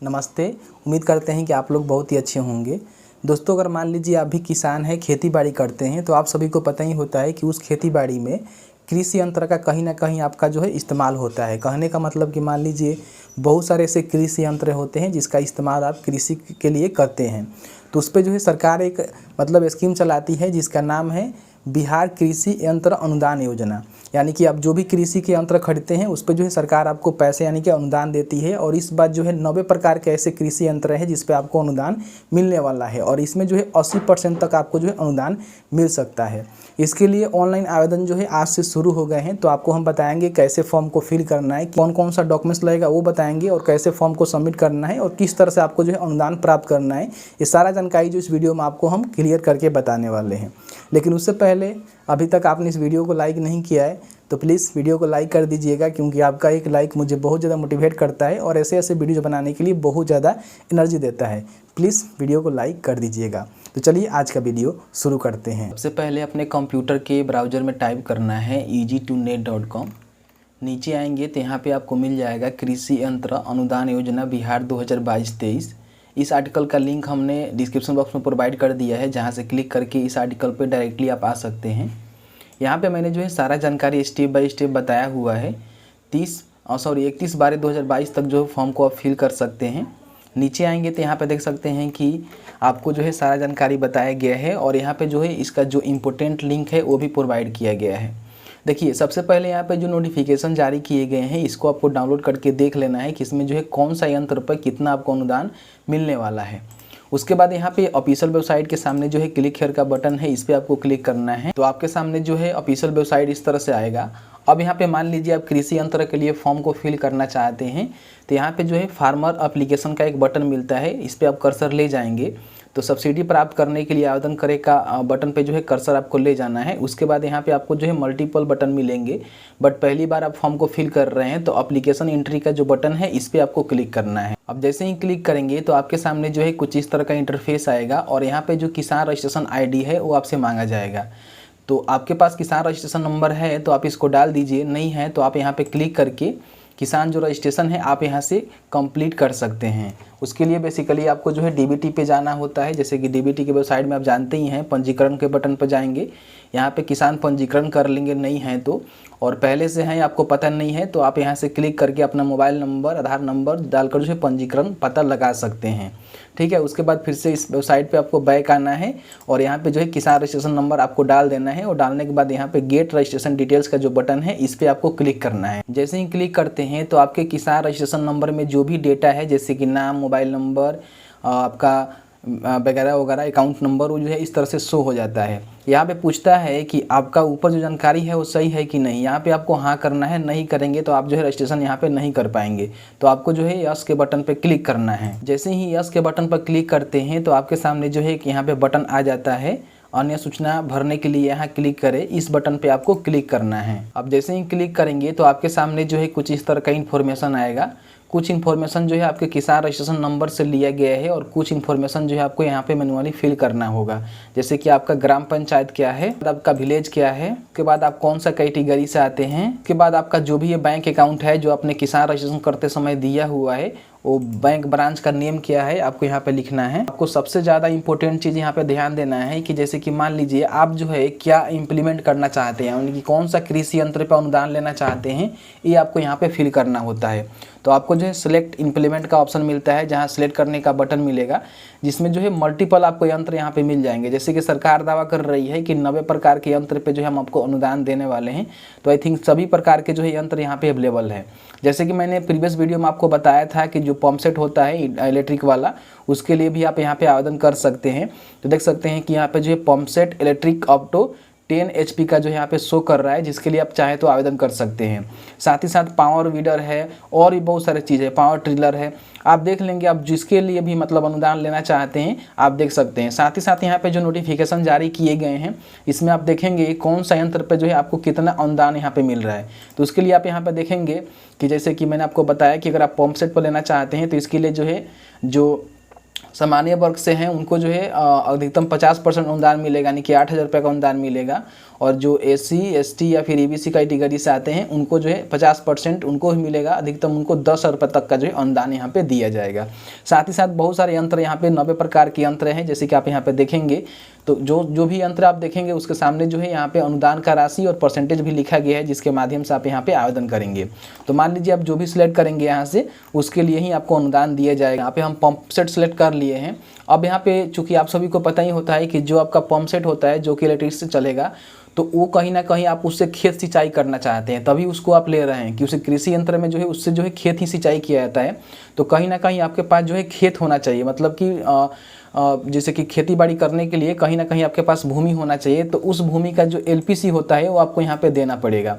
नमस्ते। उम्मीद करते हैं कि आप लोग बहुत ही अच्छे होंगे। दोस्तों, अगर मान लीजिए आप भी किसान हैं, खेती बाड़ी करते हैं, तो आप सभी को पता ही होता है कि उस खेती बाड़ी में कृषि यंत्र का कहीं ना कहीं आपका जो है इस्तेमाल होता है। कहने का मतलब कि मान लीजिए बहुत सारे ऐसे कृषि यंत्र होते हैं जिसका इस्तेमाल आप कृषि के लिए करते हैं। तो उस पर जो है सरकार एक स्कीम चलाती है जिसका नाम है बिहार कृषि यंत्र अनुदान योजना। यानी कि आप जो भी कृषि के यंत्र खरीदते हैं उस पर जो है सरकार आपको पैसे यानी कि अनुदान देती है। और इस बार जो है 90 प्रकार के ऐसे कृषि यंत्र हैं जिस पे आपको अनुदान मिलने वाला है और इसमें जो है 80% तक आपको जो है अनुदान मिल सकता है। इसके लिए ऑनलाइन आवेदन जो है आज से शुरू हो गए हैं। तो आपको हम बताएंगे कैसे फॉर्म को फिल करना है, कौन कौन सा डॉक्यूमेंट्स लगेगा वो बताएंगे और कैसे फॉर्म को सबमिट करना है और किस तरह से आपको जो है अनुदान प्राप्त करना है। ये सारा जानकारी जो इस वीडियो में आपको हम क्लियर करके बताने वाले हैं। लेकिन उससे पहले अभी तक आपने इस वीडियो को लाइक नहीं किया है तो प्लीज़ वीडियो को लाइक कर दीजिएगा, क्योंकि आपका एक लाइक मुझे बहुत ज़्यादा मोटिवेट करता है और ऐसे ऐसे वीडियो बनाने के लिए बहुत ज़्यादा एनर्जी देता है। प्लीज़ वीडियो को लाइक कर दीजिएगा। तो चलिए आज का वीडियो शुरू करते हैं। सबसे पहले अपने कंप्यूटर के ब्राउज़र में टाइप करना है easy2net.com। नीचे आएंगे तो यहाँ पे आपको मिल जाएगा कृषि यंत्र अनुदान योजना बिहार 2022-23। इस आर्टिकल का लिंक हमने डिस्क्रिप्शन बॉक्स में प्रोवाइड कर दिया है, जहाँ से क्लिक करके इस आर्टिकल पे डायरेक्टली आप आ सकते हैं। यहाँ पे मैंने जो है सारा जानकारी स्टेप बाय स्टेप बताया हुआ है। 31/12/2022 तक जो फॉर्म को आप फिल कर सकते हैं। नीचे आएंगे तो यहाँ पे देख सकते हैं कि आपको जो है सारा जानकारी बताया गया है और यहाँ पे जो है इसका जो इम्पोर्टेंट लिंक है वो भी प्रोवाइड किया गया है। देखिए, सबसे पहले यहाँ पे जो नोटिफिकेशन जारी किए गए हैं इसको आपको डाउनलोड करके देख लेना है कि इसमें जो है कौन सा यंत्र पर कितना आपको अनुदान मिलने वाला है। उसके बाद यहाँ पे ऑफिशियल वेबसाइट के सामने जो है क्लिक हियर का बटन है, इस पर आपको क्लिक करना है। तो आपके सामने जो है ऑफिशियल वेबसाइट इस तरह से आएगा। अब यहाँ पे मान लीजिए आप कृषि यंत्र के लिए फॉर्म को फिल करना चाहते हैं तो यहाँ पे जो है फार्मर एप्लीकेशन का एक बटन मिलता है, इस पर आप कर्सर ले जाएंगे तो सब्सिडी प्राप्त करने के लिए आवेदन करें का बटन पे जो है कर्सर आपको ले जाना है। उसके बाद यहाँ पे आपको जो है मल्टीपल बटन मिलेंगे, बट पहली बार आप फॉर्म को फिल कर रहे हैं तो एप्लीकेशन एंट्री का जो बटन है इस पर आपको क्लिक करना है। अब जैसे ही क्लिक करेंगे तो आपके सामने जो है कुछ इस तरह का इंटरफेस आएगा और यहाँ पे जो किसान रजिस्ट्रेशन ID है वो आपसे मांगा जाएगा। तो आपके पास किसान रजिस्ट्रेशन नंबर है तो आप इसको डाल दीजिए, नहीं है तो आप यहाँ पे क्लिक करके किसान जो रजिस्ट्रेशन है आप यहाँ से कंप्लीट कर सकते हैं। उसके लिए बेसिकली आपको जो है DBT पे जाना होता है। जैसे कि DBT की वेबसाइट में आप जानते ही हैं, पंजीकरण के बटन पर जाएंगे, यहाँ पे किसान पंजीकरण कर लेंगे, नहीं है तो, और पहले से हैं आपको पता नहीं है तो आप यहाँ से क्लिक करके अपना मोबाइल नंबर आधार नंबर डालकर जो है पंजीकरण पता लगा सकते हैं। ठीक है, उसके बाद फिर से इस वेबसाइट पे आपको बैक आना है और यहाँ पे जो है किसान रजिस्ट्रेशन नंबर आपको डाल देना है और डालने के बाद यहाँ पे गेट रजिस्ट्रेशन डिटेल्स का जो बटन है इस पर आपको क्लिक करना है। जैसे ही क्लिक करते हैं तो आपके किसान रजिस्ट्रेशन नंबर में जो भी डेटा है जैसे कि नाम, मोबाइल नंबर, आपका वगैरह वगैरह अकाउंट नंबर, वो जो है इस तरह से शो हो जाता है। यहाँ पे पूछता है कि आपका ऊपर जो जानकारी है वो सही है कि नहीं। यहाँ पे आपको हाँ करना है, नहीं करेंगे तो आप जो है रजिस्ट्रेशन यहाँ पे नहीं कर पाएंगे। तो आपको जो है यस के बटन पे क्लिक करना है। जैसे ही यस के बटन पर क्लिक करते हैं तो आपके सामने जो है कि यहाँ पे बटन आ जाता है अन्य सूचना भरने के लिए, यहाँ क्लिक करें, इस बटन पे आपको क्लिक करना है। अब जैसे ही क्लिक करेंगे तो आपके सामने जो है कुछ इस तरह का इन्फॉर्मेशन आएगा। कुछ इन्फॉर्मेशन जो है आपके किसान रजिस्ट्रेशन नंबर से लिया गया है और कुछ इन्फॉर्मेशन जो है आपको यहाँ पे मैनुअली फिल करना होगा। जैसे कि आपका ग्राम पंचायत क्या है, आपका विलेज क्या है, उसके बाद आप कौन सा कैटेगरी से आते हैं, उसके बाद आपका जो भी ये बैंक अकाउंट है जो आपने किसान रजिस्ट्रेशन करते समय दिया हुआ है वो बैंक ब्रांच का नेम क्या है आपको यहाँ पे लिखना है। आपको सबसे ज़्यादा इंपॉर्टेंट चीज़ यहाँ पे ध्यान देना है कि जैसे कि मान लीजिए आप जो है क्या इम्प्लीमेंट करना चाहते हैं, यानी कि कौन सा कृषि यंत्र पर अनुदान लेना चाहते हैं, ये आपको यहाँ पे फिल करना होता है। तो आपको जो है सिलेक्ट इम्प्लीमेंट का ऑप्शन मिलता है, जहाँ सिलेक्ट करने का बटन मिलेगा, जिसमें जो है मल्टीपल आपको यंत्र यहाँ पे मिल जाएंगे। जैसे कि सरकार दावा कर रही है कि 90 प्रकार के यंत्र पे जो है हम आपको अनुदान देने वाले हैं, तो आई थिंक सभी प्रकार के जो है यंत्र यहाँ पे अवेलेबल है। जैसे कि मैंने प्रीवियस वीडियो में आपको बताया था कि जो पंप सेट होता है इलेक्ट्रिक वाला, उसके लिए भी आप यहाँ पे आवेदन कर सकते हैं। तो देख सकते हैं कि यहाँ पे जो है pump set electric up to 10 HP का जो यहाँ पे शो कर रहा है, जिसके लिए आप चाहे तो आवेदन कर सकते हैं। साथ ही साथ पावर वीडर है और भी बहुत सारी चीज़ें, पावर ट्रिलर है, आप देख लेंगे। आप जिसके लिए भी मतलब अनुदान लेना चाहते हैं आप देख सकते हैं। साथ ही साथ यहाँ पे जो नोटिफिकेशन जारी किए गए हैं इसमें आप देखेंगे कौन सा यंत्र पे जो है आपको कितना अनुदान यहाँ पे मिल रहा है। तो उसके लिए आप यहाँ पे देखेंगे कि जैसे कि मैंने आपको बताया कि अगर आप पंप सेट पर लेना चाहते हैं तो इसके लिए जो है जो सामान्य वर्ग से हैं उनको जो है अधिकतम 50% अनुदान मिलेगा, यानी कि 8,000 रुपये का अनुदान मिलेगा। और जो SC ST या फिर EBC कैटेगरी से आते हैं उनको जो है 50% उनको ही मिलेगा, अधिकतम उनको 10,000 रुपये तक का जो है अनुदान यहाँ पे दिया जाएगा। साथ ही साथ बहुत सारे यंत्र यहाँ पे 90 प्रकार के यंत्र हैं, जैसे कि आप यहाँ पे देखेंगे तो जो भी यंत्र आप देखेंगे उसके सामने जो है यहाँ पे अनुदान का राशि और परसेंटेज भी लिखा गया है, जिसके माध्यम से आप यहाँ पे आवेदन करेंगे। तो मान लीजिए आप जो भी सिलेक्ट करेंगे यहाँ से उसके लिए ही आपको अनुदान दिया जाएगा। यहाँ पे हम पंप सेट सेलेक्ट कर लिए हैं। अब यहाँ पे चूँकि आप सभी को पता ही होता है कि जो आपका पंप सेट होता है जो कि इलेक्ट्रिसिटी से चलेगा, तो वो कहीं ना कहीं आप उससे खेत सिंचाई करना चाहते हैं, तभी उसको आप ले रहे हैं कि उसे कृषि यंत्र में जो है उससे जो है खेत ही सिंचाई किया जाता है। तो कहीं ना कहीं आपके पास जो है खेत होना चाहिए, मतलब कि जैसे कि खेती बाड़ी करने के लिए कहीं ना कहीं आपके पास भूमि होना चाहिए। तो उस भूमि का जो LPC होता है वो आपको यहाँ पे देना पड़ेगा।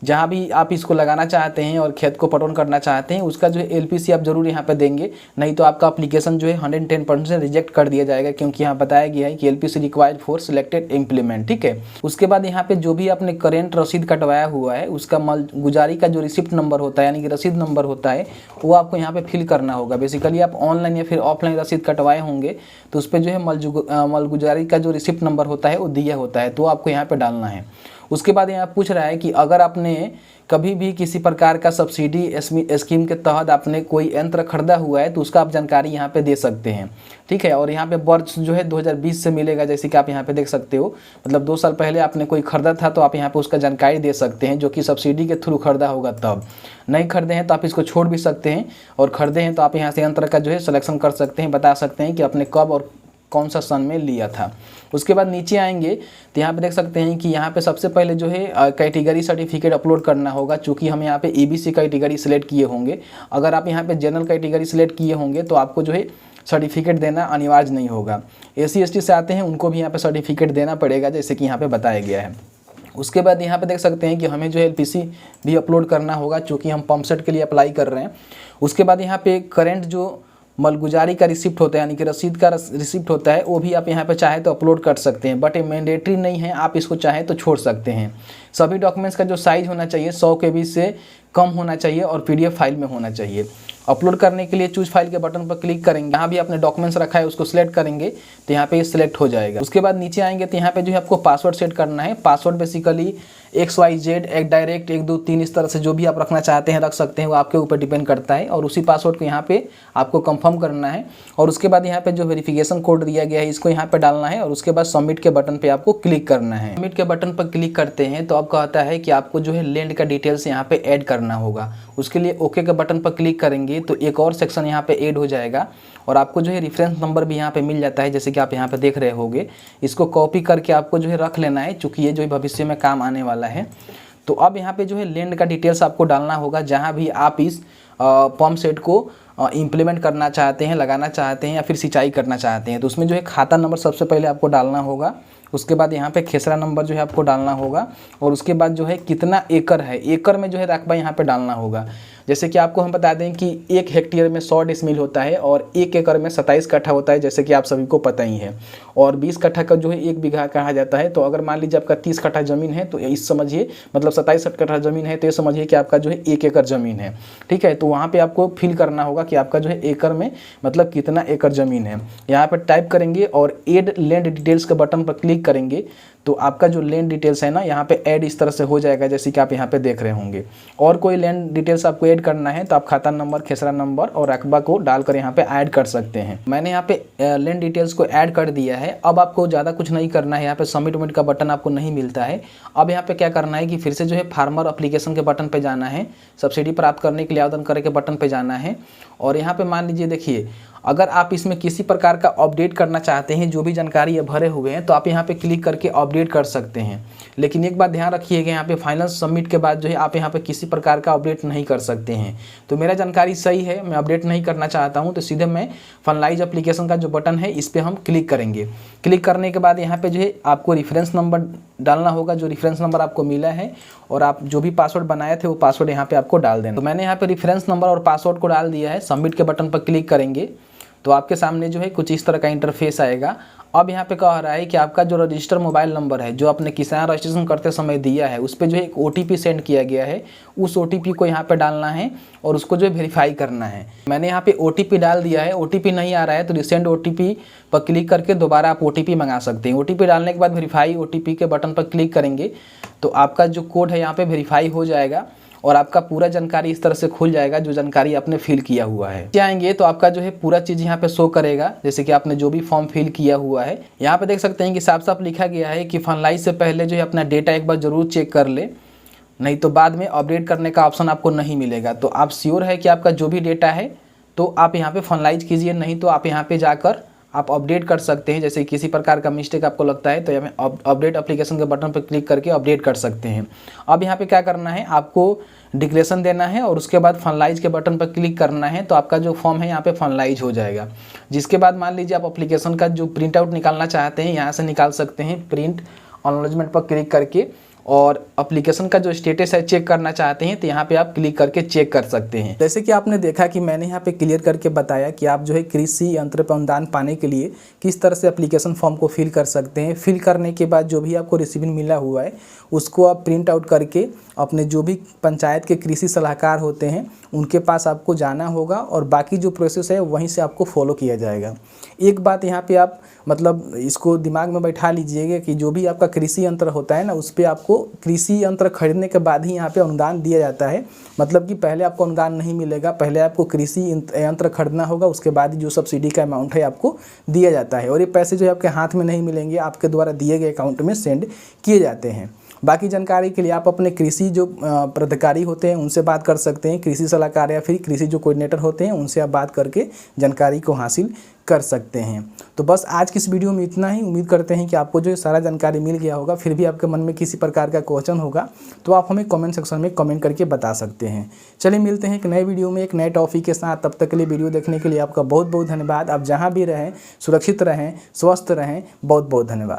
जहाँ भी आप इसको लगाना चाहते हैं और खेत को पटवन करना चाहते हैं उसका जो है LPC आप जरूर यहाँ पे देंगे, नहीं तो आपका एप्लीकेशन जो है 110% रिजेक्ट कर दिया जाएगा, क्योंकि यहाँ बताया गया है कि LPC required for selected implement. ठीक है, उसके बाद यहाँ पे जो भी आपने करेंट रसीद कटवाया हुआ है उसका गुजारी का जो रिसिप्ट नंबर होता है, यानी कि रसीद नंबर होता है, वो आपको यहाँ पे फिल करना होगा। बेसिकली आप ऑनलाइन या फिर ऑफलाइन रसीद कटवाए होंगे तो उस पर जो है मलगुजारी का जो रिसिप्ट नंबर होता है वो दिया होता है, तो आपको यहाँ पे डालना है। उसके बाद यहाँ पूछ रहा है कि अगर आपने कभी भी किसी प्रकार का सब्सिडी स्कीम के तहत आपने कोई यंत्र खरीदा हुआ है तो उसका आप जानकारी यहाँ पे दे सकते हैं। ठीक है, और यहाँ पे वर्ष जो है 2020 से मिलेगा, जैसे कि आप यहाँ पे देख सकते हो, मतलब 2 साल पहले आपने कोई खरीदा था तो आप यहाँ पे उसका जानकारी दे सकते हैं, जो कि सब्सिडी के थ्रू खरीदा होगा। तब नहीं खरीदे हैं तो आप इसको छोड़ भी सकते हैं, और खरीदे हैं तो आप यहाँ से यंत्र का जो है सिलेक्शन कर सकते हैं, बता सकते हैं कि आपने कब और कौन सा सन में लिया था। उसके बाद नीचे आएंगे तो यहाँ पे देख सकते हैं कि यहाँ पे सबसे पहले जो है कैटेगरी सर्टिफिकेट अपलोड करना होगा, चूँकि हम यहाँ पे EBC कैटेगरी सिलेक्ट किए होंगे। अगर आप यहाँ पे जनरल कैटेगरी सिलेक्ट किए होंगे तो आपको जो है सर्टिफिकेट देना अनिवार्य नहीं होगा। SC ST से आते हैं उनको भी यहाँ पे सर्टिफिकेट देना पड़ेगा, जैसे कि यहाँ पे बताया गया है। उसके बाद यहाँ पे देख सकते हैं कि हमें जो है LPC भी अपलोड करना होगा, चूँकि हम पंप सेट के लिए अप्लाई कर रहे हैं। उसके बाद यहाँ पे करेंट जो मलगुजारी का रिसिप्ट होता है, यानी कि रसीद का रिसिप्ट होता है, वो भी आप यहाँ पे चाहे तो अपलोड कर सकते हैं, बट ये मैंडेटरी नहीं है, आप इसको चाहे तो छोड़ सकते हैं। सभी डॉक्यूमेंट्स का जो साइज़ होना चाहिए 100 KB से कम होना चाहिए और PDF फाइल में होना चाहिए। अपलोड करने के लिए चूज फाइल के बटन पर क्लिक करेंगे, यहाँ भी आपने डॉक्यूमेंट्स रखा है उसको सिलेक्ट करेंगे तो यहाँ पे ये सिलेक्ट हो जाएगा। उसके बाद नीचे आएंगे तो यहाँ पे जो है आपको पासवर्ड सेट करना है। पासवर्ड बेसिकली XYZ, एक डायरेक्ट, 1 2 3 इस तरह से जो भी आप रखना चाहते हैं रख सकते हैं, वो आपके ऊपर डिपेंड करता है। और उसी पासवर्ड को यहाँ पे आपको कंफर्म करना है। और उसके बाद यहाँ पे जो वेरिफिकेशन कोड दिया गया है इसको यहाँ पे डालना है, और उसके बाद सबमिट के बटन पे आपको क्लिक करना है। सबमिट के बटन पर क्लिक करते हैं तो अब कहता है कि आपको जो है लैंड का डिटेल्स यहाँ पे ऐड करना होगा। उसके लिए ओके के बटन पर क्लिक करेंगे तो एक और सेक्शन यहाँ पे ऐड हो जाएगा, और आपको जो है रेफरेंस नंबर भी यहाँ पे मिल जाता है, जैसे कि आप यहाँ पे देख रहे होंगे। इसको कॉपी करके आपको जो है रख लेना है, चूँकि ये जो है भविष्य में काम आने वाला है। तो अब यहाँ पे जो है लैंड का डिटेल्स आपको डालना होगा, जहाँ भी आप इस पंप सेट को इम्प्लीमेंट करना चाहते हैं, लगाना चाहते हैं या फिर सिंचाई करना चाहते हैं। तो उसमें जो है खाता नंबर सबसे पहले आपको डालना होगा। उसके बाद यहाँ पे खेसरा नंबर जो है आपको डालना होगा, और उसके बाद जो है कितना एकड़ है, एकड़ में जो है रकबा यहाँ पे डालना होगा। जैसे कि आपको हम बता दें कि 1 हेक्टेयर में 100 डेसिमिल होता है और 1 एकड़ में 27 कट्ठा होता है, जैसे कि आप सभी को पता ही है। और 20 कट्ठा का जो है 1 बीघा कहा जाता है। तो अगर मान लीजिए आपका 30 कट्ठा ज़मीन है तो इस समझिए, मतलब 27 कट्ठा ज़मीन है तो ये समझिए कि आपका जो है 1 एकड़ ज़मीन है। ठीक है, तो वहाँ पर आपको फिल करना होगा कि आपका जो है एकड़ में मतलब कितना एकड़ ज़मीन है। यहाँ पर टाइप करेंगे और एड लैंड डिटेल्स के बटन पर क्लिक करेंगे तो आपका जो लैंड डिटेल्स है ना यहाँ पे ऐड इस तरह से हो जाएगा, जैसे कि आप यहाँ पे देख रहे होंगे। और कोई लैंड डिटेल्स आपको ऐड करना है तो आप खाता नंबर, खेसरा नंबर और रकबा को डालकर यहाँ पे ऐड कर सकते हैं। मैंने यहाँ पे लैंड डिटेल्स को ऐड कर दिया है। अब आपको ज़्यादा कुछ नहीं करना है, यहाँ पे सबमिट का बटन आपको नहीं मिलता है। अब यहाँ पे क्या करना है कि फिर से जो है फार्मर एप्लीकेशन के बटन पर जाना है, सब्सिडी प्राप्त करने के लिए आवेदन करे के बटन पर जाना है। और यहाँ पे मान लीजिए देखिए, अगर आप इसमें किसी प्रकार का अपडेट करना चाहते हैं, जो भी जानकारी ये भरे हुए हैं, तो आप यहाँ पे क्लिक करके अपडेट कर सकते हैं। लेकिन एक बात ध्यान रखिएगा, यहाँ पे फाइनल सबमिट के बाद जो है आप यहाँ पे किसी प्रकार का अपडेट नहीं कर सकते हैं। तो मेरा जानकारी सही है, मैं अपडेट नहीं करना चाहता हूँ, तो सीधे मैं फाइनलाइज एप्लीकेशन का जो बटन है इस पर हम क्लिक करेंगे। क्लिक करने के बाद यहाँ पे जो है आपको रेफरेंस नंबर डालना होगा, जो रेफरेंस नंबर आपको मिला है, और आप जो भी पासवर्ड बनाए थे वो पासवर्ड यहाँ पे आपको डाल देना। तो मैंने यहाँ पे रेफरेंस नंबर और पासवर्ड को डाल दिया है। सबमिट के बटन पर क्लिक करेंगे तो आपके सामने जो है कुछ इस तरह का इंटरफेस आएगा। अब यहाँ पे कह रहा है कि आपका जो रजिस्टर मोबाइल नंबर है जो आपने किसान रजिस्ट्रेशन करते समय दिया है उस पर जो है एक OTP सेंड किया गया है, उस OTP को यहाँ पे डालना है और उसको जो है वेरीफाई करना है। मैंने यहाँ पे OTP डाल दिया है, OTP नहीं आ रहा है तो रिसेंड OTP पर क्लिक करके दोबारा आप OTP मंगा सकते हैं। OTP डालने के बाद वेरीफाई OTP के बटन पर क्लिक करेंगे तो आपका जो कोड है यहाँ पे वेरीफाई हो जाएगा और आपका पूरा जानकारी इस तरह से खुल जाएगा जो जानकारी आपने फिल किया हुआ है। जाएंगे तो आपका जो है पूरा चीज़ यहाँ पे शो करेगा, जैसे कि आपने जो भी फॉर्म फिल किया हुआ है। यहाँ पे देख सकते हैं कि साफ साफ लिखा गया है कि फाइनलाइज से पहले जो है अपना डेटा एक बार जरूर चेक कर ले, नहीं तो बाद में अपडेट करने का ऑप्शन आपको नहीं मिलेगा। तो आप श्योर है कि आपका जो भी डेटा है तो आप यहाँ पे फाइनलाइज कीजिए, नहीं तो आप यहाँ पे जाकर आप अपडेट कर सकते हैं। जैसे किसी प्रकार का मिस्टेक आपको लगता है तो यहाँ पे अपडेट एप्लीकेशन के बटन पर क्लिक करके अपडेट कर सकते हैं। अब यहाँ पे क्या करना है, आपको डिक्लेरेशन देना है और उसके बाद फाइनलाइज के बटन पर क्लिक करना है तो आपका जो फॉर्म है यहाँ पे फाइनलाइज हो जाएगा। जिसके बाद मान लीजिए आप एप्लीकेशन का जो प्रिंट आउट निकालना चाहते हैं यहाँ से निकाल सकते हैं, प्रिंट एक्नॉलेजमेंट पर क्लिक करके, और एप्लीकेशन का जो स्टेटस है चेक करना चाहते हैं तो यहाँ पे आप क्लिक करके चेक कर सकते हैं। जैसे कि आपने देखा कि मैंने यहाँ पे क्लियर करके बताया कि आप जो है कृषि यंत्र पर अनुदान पाने के लिए किस तरह से एप्लीकेशन फॉर्म को फिल कर सकते हैं। फिल करने के बाद जो भी आपको रिसीविंग मिला हुआ है उसको आप प्रिंट आउट करके अपने जो भी पंचायत के कृषि सलाहकार होते हैं उनके पास आपको जाना होगा और बाकी जो प्रोसेस है वहीं से आपको फॉलो किया जाएगा। एक बात यहाँ पे आप मतलब इसको दिमाग में बैठा लीजिएगा कि जो भी आपका कृषि यंत्र होता है ना उस पर आपको कृषि यंत्र खरीदने के बाद ही यहाँ पे अनुदान दिया जाता है। मतलब कि पहले आपको अनुदान नहीं मिलेगा, पहले आपको कृषि यंत्र खरीदना होगा, उसके बाद ही जो सब्सिडी का अमाउंट है आपको दिया जाता है और ये पैसे जो है आपके हाथ में नहीं मिलेंगे, आपके द्वारा दिए गए अकाउंट में सेंड किए जाते हैं। बाकी जानकारी के लिए आप अपने कृषि जो पदाधिकारी होते हैं उनसे बात कर सकते हैं, कृषि सलाहकार या फिर कृषि जो कोऑर्डिनेटर होते हैं उनसे आप बात करके जानकारी को हासिल कर सकते हैं। तो बस आज की इस वीडियो में इतना ही। उम्मीद करते हैं कि आपको जो सारा जानकारी मिल गया होगा। फिर भी आपके मन में किसी प्रकार का क्वेश्चन होगा तो आप हमें कमेंट सेक्शन में कमेंट करके बता सकते हैं। चलिए मिलते हैं एक नए वीडियो में एक नए टॉपिक के साथ। तब तक के लिए वीडियो देखने के लिए आपका बहुत बहुत धन्यवाद। आप जहाँ भी रहें सुरक्षित रहें, स्वस्थ रहें। बहुत बहुत धन्यवाद।